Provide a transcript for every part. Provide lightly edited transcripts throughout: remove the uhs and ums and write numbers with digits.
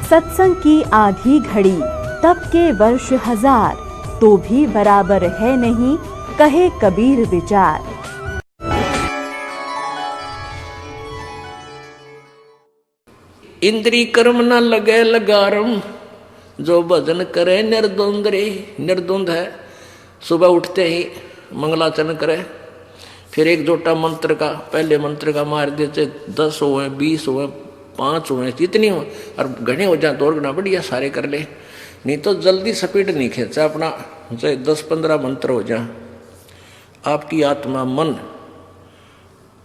सत्संग की आधी घड़ी तप के वर्ष हजार, तो भी बराबर है नहीं कहे कबीर विचार। इंद्री कर्म न लगे लगारम, जो भजन करे निर्द्वंद रे। निर्द्वंद है सुबह उठते ही मंगलाचरण करे, फिर एक जोटा मंत्र का, पहले मंत्र का मार देते 10 हुए 20 हुए 5 हुए जितनी हो, और घने हो जाए तो और बढ़िया सारे कर ले, नहीं तो जल्दी स्पीड नहीं खींचा अपना, चाहे 10-15 मंत्र हो जाए। आपकी आत्मा मन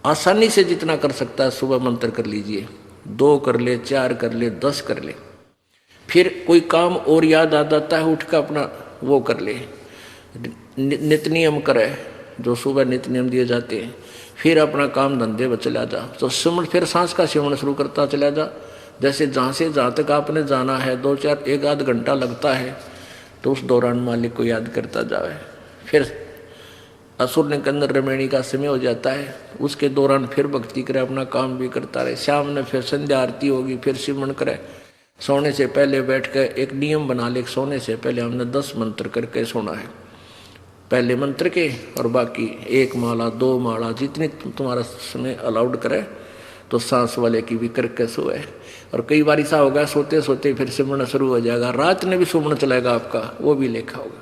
आसानी से जितना कर सकता है सुबह मंत्र कर लीजिए, 2 कर ले, 4 कर ले, 10 कर ले। फिर कोई काम और याद आ जाता है, उठ कर अपना वो कर ले, नित नियम करे जो सुबह नित नियम दिए जाते हैं, फिर अपना काम धंधे में चला जा। तो सिमरण, फिर सांस का सिमरण शुरू करता चला जा। जैसे जहाँ से जहाँ तक आपने जाना है 2-4 1-आध घंटा लगता है, तो उस दौरान मालिक को याद करता जाए। फिर असुर निकंदर रमणी का समय हो जाता है, उसके दौरान फिर भक्ति करे, अपना काम भी करता रहे। शाम में फिर संध्या आरती होगी, फिर सिमरण करे। सोने से पहले बैठ कर एक नियम बना ले, सोने से पहले हमने 10 मंत्र करके सोना है, पहले मंत्र के, और बाकी 1 माला 2 माला जितनी तुम्हारा समय अलाउड करे, तो सांस वाले की भी करके सोए। और कई बार ऐसा होगा सोते सोते फिर सिमरण शुरू हो जाएगा, रात में भी सुमरण चलेगा आपका, वो भी लेखा होगा।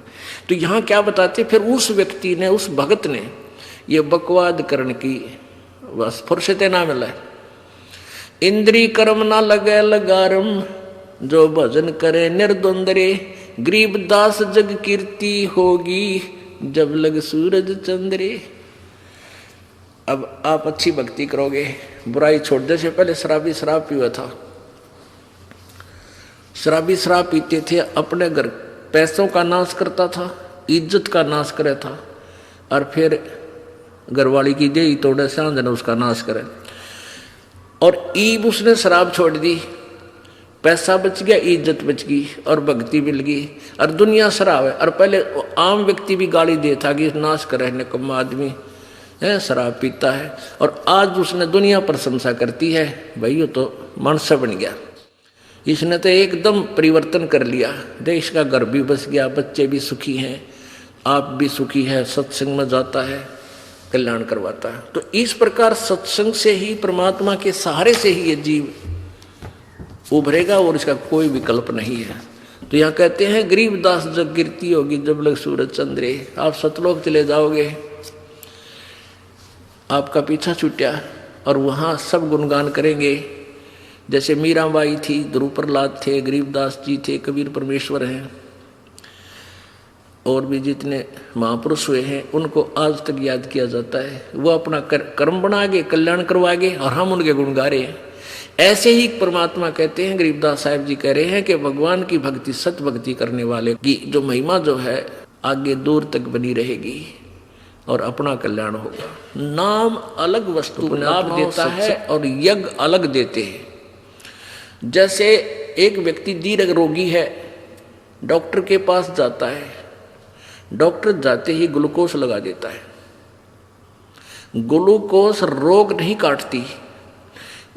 तो यहाँ क्या बताते, फिर उस व्यक्ति ने, उस भगत ने ये बकवाद करने की बस फुर्सत ना मिला। इंद्री कर्म ना लगे लगारम, जो भजन करे निर्द्वंद रे। गरीबदास जग कीर्ति होगी, जब लग सूरज चंद्रे। अब आप अच्छी भक्ति करोगे, बुराई छोड़ दे। से पहले शराबी शराब पिया था, शराबी शराब पीते थे, अपने घर पैसों का नाश करता था, इज्जत का नाश करे था, और फिर घरवाली की दे तोड़े सांझ ने उसका नाश करे। और ईब उसने शराब छोड़ दी, पैसा बच गया, इज्जत बच गई, और भक्ति मिल गई, और दुनिया शराब है। और पहले आम व्यक्ति भी गाली देता कि नाश करे, निकम्मा आदमी है, शराब पीता है। और आज उसने दुनिया प्रशंसा करती है, भाई ये तो मनुष्य बन गया, इसने तो एकदम परिवर्तन कर लिया, देश का घर भी बस गया, बच्चे भी सुखी हैं, आप भी सुखी है, सत्संग में जाता है, कल्याण करवाता है। तो इस प्रकार सत्संग से ही, परमात्मा के सहारे से ही ये जीव उभरेगा, और इसका कोई विकल्प नहीं है। तो यहाँ कहते हैं गरीबदास जग कीर्ति होगी, जब लग सूरज चंद्रे। आप सतलोक चले जाओगे, आपका पीछा छूटा, और वहाँ सब गुणगान करेंगे। जैसे मीराबाई थी, ध्रुव प्रहलाद थे, गरीबदास जी थे, कबीर परमेश्वर हैं, और भी जितने महापुरुष हुए हैं, उनको आज तक याद किया जाता है। वो अपना कर्म बनागे, कल्याण करवागे, और हम उनके गुण गा रहे हैं। ऐसे ही परमात्मा कहते हैं, गरीबदास साहब जी कह रहे हैं कि भगवान की भक्ति, सत भक्ति करने वाले की जो महिमा जो है आगे दूर तक बनी रहेगी, और अपना कल्याण होगा। नाम अलग वस्तु लाभ देता है, और यज्ञ अलग देते हैं। जैसे एक व्यक्ति दीर्घ रोगी है, डॉक्टर के पास जाता है, डॉक्टर जाते ही ग्लूकोज लगा देता है। ग्लूकोज रोग नहीं काटती,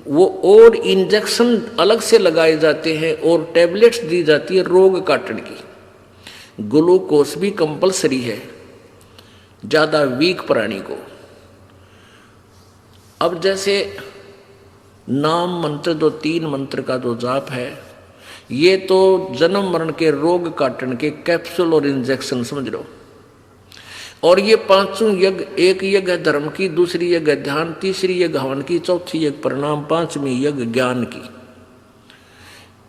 वो और इंजेक्शन अलग से लगाए जाते हैं, और टैबलेट्स दी जाती है रोग काटने की। ग्लूकोज भी कंपलसरी है ज्यादा वीक प्राणी को। अब जैसे नाम मंत्र, जो 3 मंत्र का जो जाप है, ये तो जन्म मरण के रोग काटने के कैप्सूल और इंजेक्शन समझ लो। और ये 5 यज्ञ, एक यज्ञ है धर्म की, दूसरी यज्ञ ध्यान, तीसरी यज्ञ हवन की, चौथी यज्ञ प्रणाम, 5वीं यज्ञ ज्ञान की।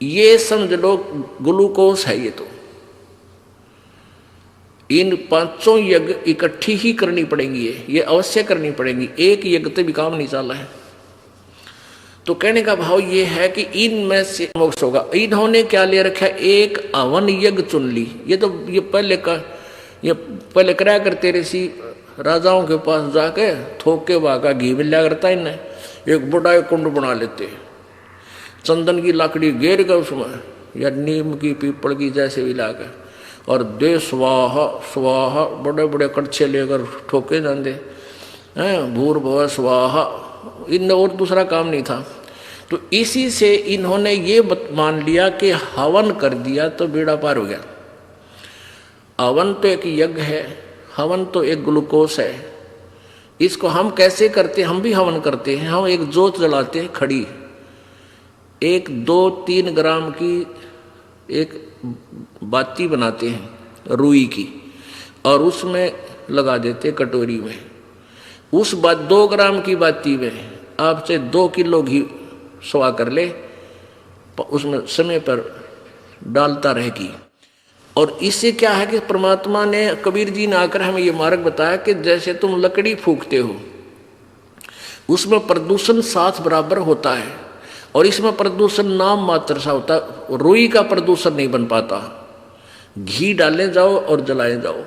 ये समझ लो ग्लूकोज है। ये तो इन 5 यज्ञ इकट्ठी ही करनी पड़ेंगी, ये अवश्य करनी पड़ेंगी, एक यज्ञ तो भी काम नहीं चला है। तो कहने का भाव ये है कि इनमें से मोक्ष होगा। इन्होंने क्या ले रखा है, एक हवन यज्ञ चुन ली। ये तो ये पहले कराया करते ऋषि राजाओं के पास जाके थोक के वहाँ का घी मिल लिया करता है, इन्हें एक बड़ा कुंड बना लेते, चंदन की लकड़ी घेर कर उसमें, या नीम की, पीपल की, जैसे भी लाकर, और दे स्वाहा स्वाहा, बड़े बड़े कड़छे लेकर ठोके जाते हैं, भूर भुव स्वाहा। इन और दूसरा काम नहीं था। तो इसी से इन्होंने ये मान लिया कि हवन कर दिया तो बेड़ा पार हो गया। हवन तो एक यज्ञ है, हवन तो एक ग्लूकोस है। इसको हम कैसे करते हैं? हम भी हवन करते हैं। हम एक जोत जलाते हैं खड़ी, 1, 2, 3 ग्राम की एक बाती बनाते हैं रुई की, और उसमें लगा देते कटोरी में। उस 2 ग्राम की बाती में आपसे 2 किलो घी सवा कर ले, उसमें समय पर डालता रहेगी। और इससे क्या है कि परमात्मा ने, कबीर जी ने आकर हमें ये मार्ग बताया कि जैसे तुम लकड़ी फूंकते हो, उसमें प्रदूषण 7 बराबर होता है, और इसमें प्रदूषण नाम मात्र सा होता है। रुई का प्रदूषण नहीं बन पाता। घी डाले जाओ और जलाए जाओ।